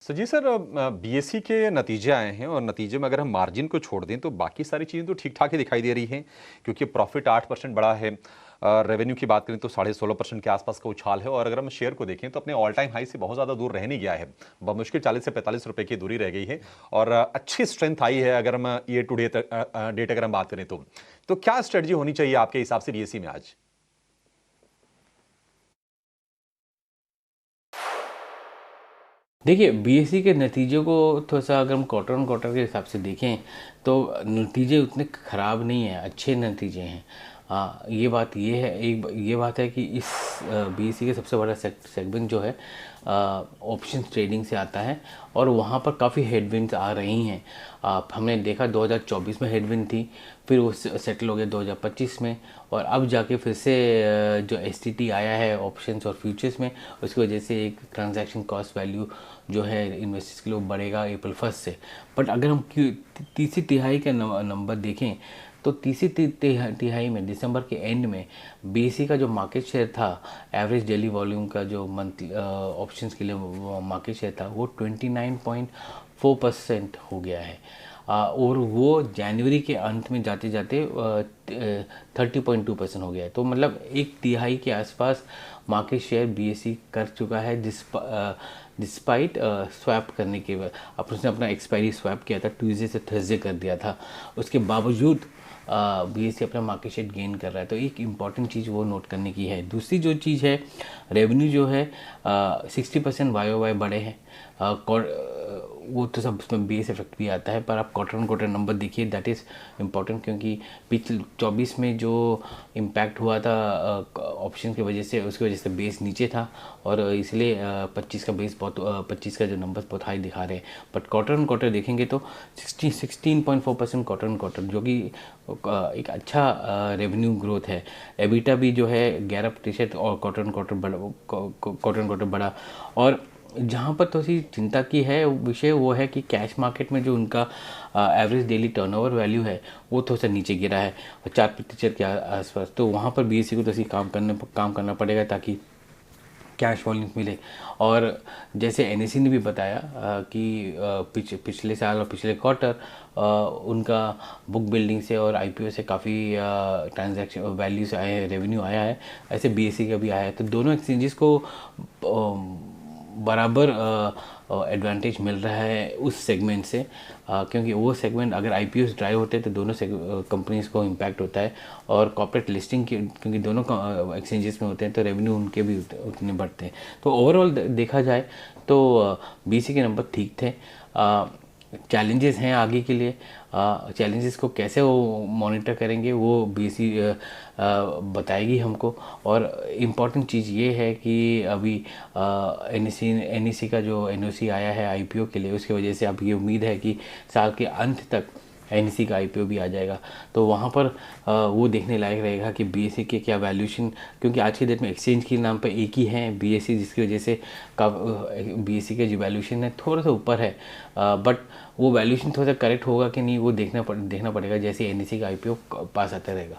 जी sir, BSc के नतीजे आए हैं और नतीजे में अगर हम मार्जिन को छोड़ दें तो बाकी सारी चीज़ें तो ठीक ठाक ही दिखाई दे रही हैं, क्योंकि प्रॉफिट 8% बढ़ा है। रेवेन्यू की बात करें तो 16.5% के आसपास का उछाल है, और अगर हम शेयर को देखें तो अपने ऑल टाइम हाई से बहुत ज़्यादा दूर रह नहीं गया है। बमुश्किल 40 से 45 रुपए की दूरी रह गई है, और अच्छी स्ट्रेंथ आई है अगर हम ईयर टू डेट अगर हम बात करें तो क्या स्ट्रेटजी होनी चाहिए आपके हिसाब से बीएससी में आज? देखिए, बीएससी के नतीजों को थोड़ा-सा अगर हम क्वार्टर ऑन क्वार्टर के हिसाब से देखें, तो नतीजे उतने ख़राब नहीं हैं, अच्छे नतीजे हैं। ये बात ये है, ये बात है कि इस बीएससी का सबसे बड़ा सेगमेंट जो है ऑप्शंस ट्रेडिंग से आता है, और वहाँ पर काफ़ी हेडविंड्स आ रही हैं। हमने देखा 2024 में हेडविंड थी, फिर वो सेटल हो गया 2025 में, और अब जाके फिर से जो एसटीटी आया है ऑप्शंस और फ्यूचर्स में, उसकी वजह से एक ट्रांजैक्शन कॉस्ट वैल्यू जो है इन्वेस्टर्स के लिए बढ़ेगा अप्रैल 1 से। बट अगर हम तीसरी तिहाई का नंबर देखें, तो तीसरी तिहाई में दिसंबर के एंड में बीएससी का जो मार्केट शेयर था, एवरेज डेली वॉल्यूम का जो मंथली ऑप्शंस के लिए मार्केट शेयर था, वो 29.4% हो गया है। और वो जनवरी के अंत में जाते जाते 30.2% हो गया है। तो मतलब एक तिहाई के आसपास मार्केट शेयर बीएससी कर चुका है, डिस्पाइट स्वैप करने के बाद। अब उसने अपना एक्सपायरी स्वैप किया था, ट्यूसडे से थर्सडे कर दिया था, उसके बावजूद बीएससी अपना मार्केट शेयर गेन कर रहा है। तो एक इम्पॉर्टेंट चीज़ वो नोट करने की है। दूसरी जो चीज़ है, रेवेन्यू जो है 60% वाई बढ़े हैं। वो तो सब उसमें बेस इफेक्ट भी आता है, पर आप क्वार्टर ऑन क्वार्टर नंबर देखिए, दैट इज़ इम्पॉर्टेंट, क्योंकि पिछले 24 में जो इम्पैक्ट हुआ था ऑप्शन की वजह से, उसकी वजह से बेस नीचे था, और इसलिए 25 का बेस बहुत 25 का जो नंबर बहुत हाई दिखा रहे हैं। बट क्वार्टर ऑन क्वार्टर देखेंगे तो 16.4% क्वार्टर ऑन क्वार्टर, जो कि एक अच्छा रेवेन्यू ग्रोथ है। एबिटा भी जो है 11% और क्वार्टर ऑन क्वार्टर बढ़ा। और जहाँ पर थोड़ी चिंता की है विषय, वो है कि कैश मार्केट में जो उनका एवरेज डेली टर्नओवर वैल्यू है, वो थोड़ा सा नीचे गिरा है 4% के आसपास। तो वहाँ पर बीएससी को थोड़ी काम करना पड़ेगा, ताकि कैश वॉल्यूम मिले। और जैसे एनएससी ने भी बताया कि पिछले साल और पिछले क्वार्टर उनका बुक बिल्डिंग से और आईपीओ से काफ़ी ट्रांजैक्शन वैल्यूज आए हैं, रेवेन्यू आया है, ऐसे बीएससी का भी आया है। तो दोनों एक्सचेंजेस को बराबर एडवांटेज मिल रहा है उस सेगमेंट से, क्योंकि वो सेगमेंट अगर आईपीओस ड्राइव होते हैं तो दोनों कंपनीज़ को इम्पैक्ट होता है, और कॉर्पोरेट लिस्टिंग की, क्योंकि दोनों एक्सचेंजेस में होते हैं, तो रेवेन्यू उनके भी उतने बढ़ते हैं। तो ओवरऑल देखा जाए तो बीसी के नंबर ठीक थे। चैलेंजेस हैं आगे के लिए, चैलेंजेस को कैसे वो मॉनिटर करेंगे वो बीएससी बताएगी हमको। और इम्पॉर्टेंट चीज़ ये है कि अभी एनईसी का जो एनओसी आया है आईपीओ के लिए, उसकी वजह से अब ये उम्मीद है कि साल के अंत तक एनईसी का आईपीओ भी आ जाएगा। तो वहाँ पर वो देखने लायक रहेगा कि बीएससी के क्या वैल्यूएशन, क्योंकि आज के डेट में एक्सचेंज के नाम पर एक ही है बीएससी, जिसकी वजह से बीएससी के जो वैल्यूएशन है थोड़ा सा ऊपर है, बट वो वैल्यूएशन थोड़ा सा करेक्ट होगा कि नहीं, वो देखना पड़ेगा जैसे एनईसी का आईपीओ पास आता रहेगा।